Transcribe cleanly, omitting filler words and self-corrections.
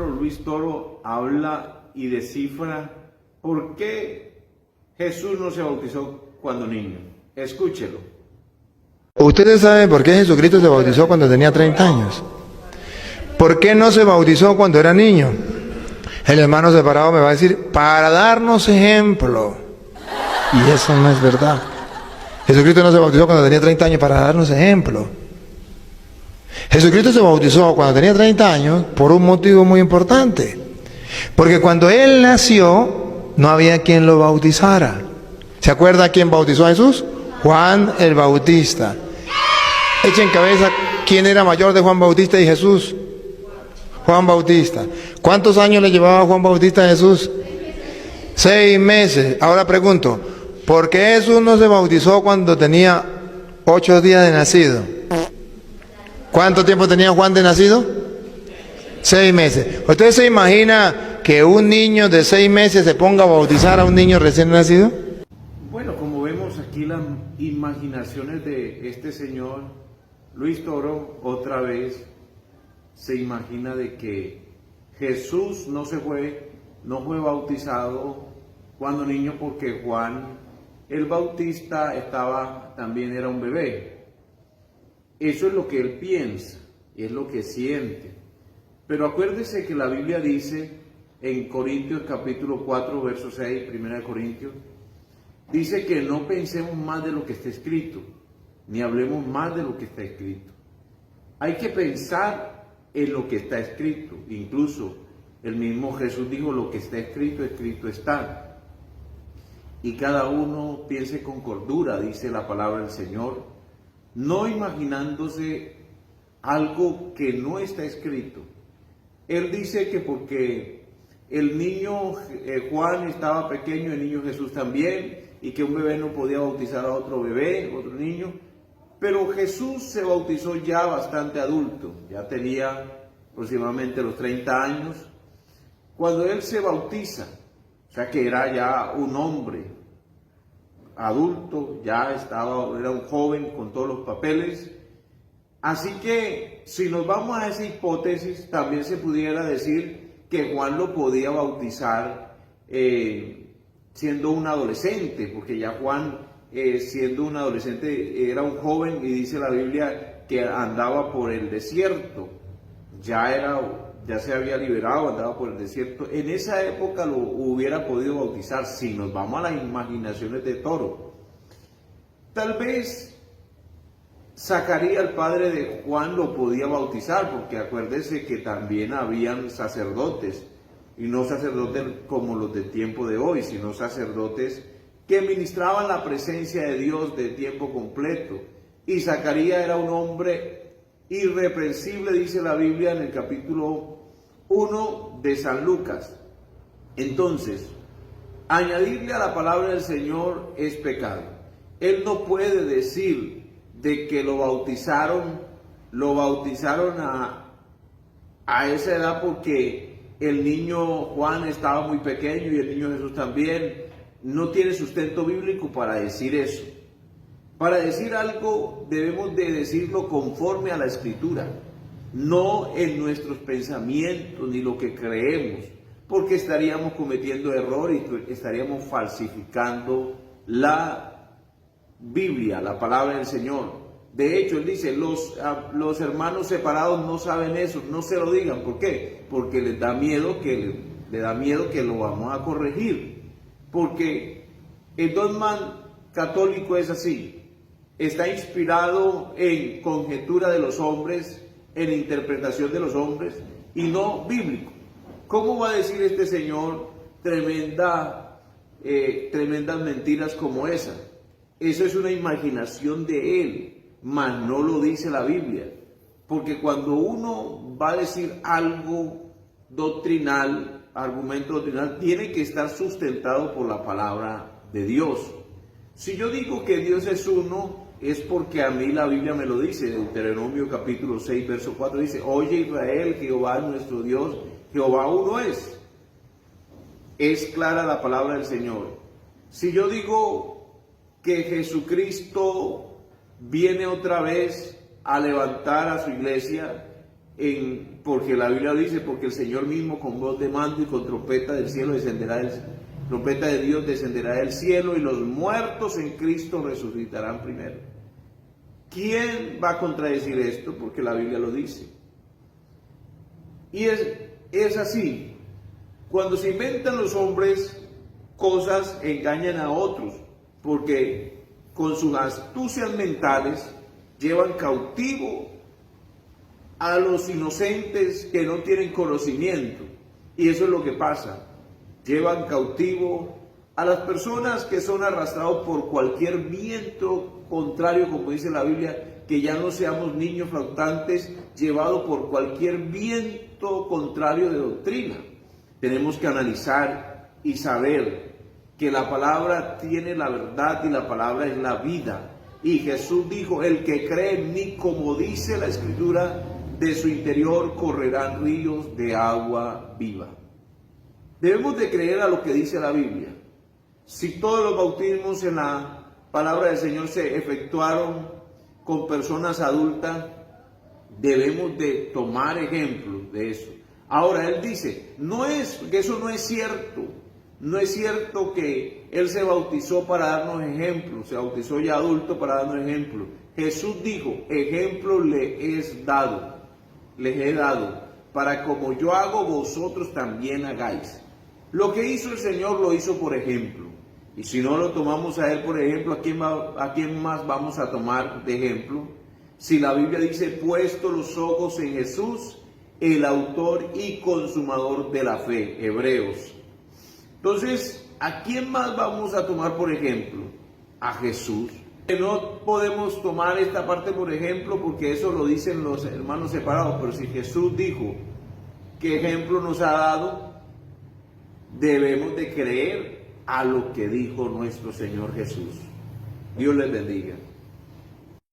maestro Luis Toro habla y descifra por qué Jesús no se bautizó cuando niño. Escúchelo. ¿Ustedes saben por qué Jesucristo se bautizó cuando tenía 30 años? ¿Por qué no se bautizó cuando era niño? El hermano separado me va a decir, para darnos ejemplo. Y eso no es verdad. Jesucristo no se bautizó cuando tenía 30 años para darnos ejemplo. Jesucristo se bautizó cuando tenía 30 años por un motivo muy importante. Porque cuando Él nació, no había quien lo bautizara. ¿Se acuerda quién bautizó a Jesús? Juan el Bautista. Echen cabeza, ¿quién era mayor de Juan Bautista y Jesús? Juan Bautista. ¿Cuántos años le llevaba Juan Bautista a Jesús? 6 meses. Ahora pregunto, ¿por qué Jesús no se bautizó cuando tenía 8 días de nacido? ¿Cuánto tiempo tenía Juan de nacido? 6 meses. ¿Usted se imagina que un niño de 6 meses se ponga a bautizar a un niño recién nacido? Bueno, como vemos aquí las imaginaciones de este señor Luis Toro, otra vez se imagina de que Jesús no fue bautizado cuando niño porque Juan el Bautista también era un bebé. Eso es lo que él piensa, es lo que siente. Pero acuérdese que la Biblia dice en Corintios capítulo 4, verso 6, 1 Corintios, dice que no pensemos más de lo que está escrito, ni hablemos más de lo que está escrito. Hay que pensar en lo que está escrito. Incluso el mismo Jesús dijo, lo que está escrito, escrito está. Y cada uno piense con cordura, dice la palabra del Señor, no imaginándose algo que no está escrito. Él dice que porque el niño Juan estaba pequeño, el niño Jesús también, y que un bebé no podía bautizar a otro bebé, otro niño, pero Jesús se bautizó ya bastante adulto, ya tenía aproximadamente los 30 años, cuando él se bautiza, o sea que era ya un hombre adulto, era un joven con todos los papeles. Así que si nos vamos a esa hipótesis, también se pudiera decir que Juan lo podía bautizar siendo un adolescente, porque ya Juan siendo un adolescente era un joven y dice la Biblia que andaba por el desierto, ya se había liberado, andaba por el desierto. En esa época lo hubiera podido bautizar, si nos vamos a las imaginaciones de Toro. Tal vez Zacarías, el padre de Juan, lo podía bautizar, porque acuérdese que también habían sacerdotes, y no sacerdotes como los del tiempo de hoy, sino sacerdotes que ministraban la presencia de Dios de tiempo completo. Y Zacarías era un hombre irreprensible, dice la Biblia en el capítulo 1 de San Lucas. Entonces, añadirle a la palabra del Señor es pecado. Él no puede decir de que lo bautizaron a esa edad porque el niño Juan estaba muy pequeño y el niño Jesús también. No tiene sustento bíblico para decir eso. Para decir algo debemos de decirlo conforme a la Escritura, no en nuestros pensamientos ni lo que creemos, porque estaríamos cometiendo error y estaríamos falsificando la Biblia, la palabra del Señor. De hecho, él dice, los hermanos separados no saben eso, no se lo digan. ¿Por qué? Porque les da miedo que lo vamos a corregir. Porque el dogma católico es así. Está inspirado en conjetura de los hombres, en interpretación de los hombres y no bíblico. ¿Cómo va a decir este señor tremendas mentiras como esa? Eso es una imaginación de él, mas no lo dice la Biblia. Porque cuando uno va a decir algo doctrinal, argumento doctrinal, tiene que estar sustentado por la palabra de Dios. Si yo digo que Dios es uno, es porque a mí la Biblia me lo dice. Deuteronomio capítulo 6, verso 4 dice, oye Israel, Jehová es nuestro Dios, Jehová uno es. Es clara la palabra del Señor. Si yo digo que Jesucristo viene otra vez a levantar a su iglesia, porque la Biblia dice, porque el Señor mismo con voz de mando y con trompeta del cielo trompeta de Dios descenderá del cielo, y los muertos en Cristo resucitarán primero. ¿Quién va a contradecir esto? Porque la Biblia lo dice. Y es así. Cuando se inventan los hombres cosas, engañan a otros, porque con sus astucias mentales llevan cautivo a los inocentes que no tienen conocimiento. Y eso es lo que pasa. Llevan cautivo a las personas que son arrastrados por cualquier viento contrario, como dice la Biblia, que ya no seamos niños flautantes llevados por cualquier viento contrario de doctrina. Tenemos que analizar y saber que la palabra tiene la verdad y la palabra es la vida. Y Jesús dijo, el que cree en mí, como dice la Escritura, de su interior correrán ríos de agua viva. Debemos de creer a lo que dice la Biblia. Si todos los bautismos en la palabra del Señor se efectuaron con personas adultas, debemos de tomar ejemplos de eso. Ahora, él dice, que eso no es cierto. No es cierto que él se bautizó para darnos ejemplos, se bautizó ya adulto para darnos ejemplos. Jesús dijo, ejemplo les he dado, para como yo hago, vosotros también hagáis. Lo que hizo el Señor lo hizo por ejemplo. Y si no lo tomamos a él por ejemplo, ¿a quién más vamos a tomar de ejemplo? Si la Biblia dice, puesto los ojos en Jesús, el autor y consumador de la fe, Hebreos. Entonces, ¿a quién más vamos a tomar por ejemplo? A Jesús. No podemos tomar esta parte por ejemplo porque eso lo dicen los hermanos separados, pero si Jesús dijo qué ejemplo nos ha dado, debemos de creer a lo que dijo nuestro Señor Jesús. Dios les bendiga.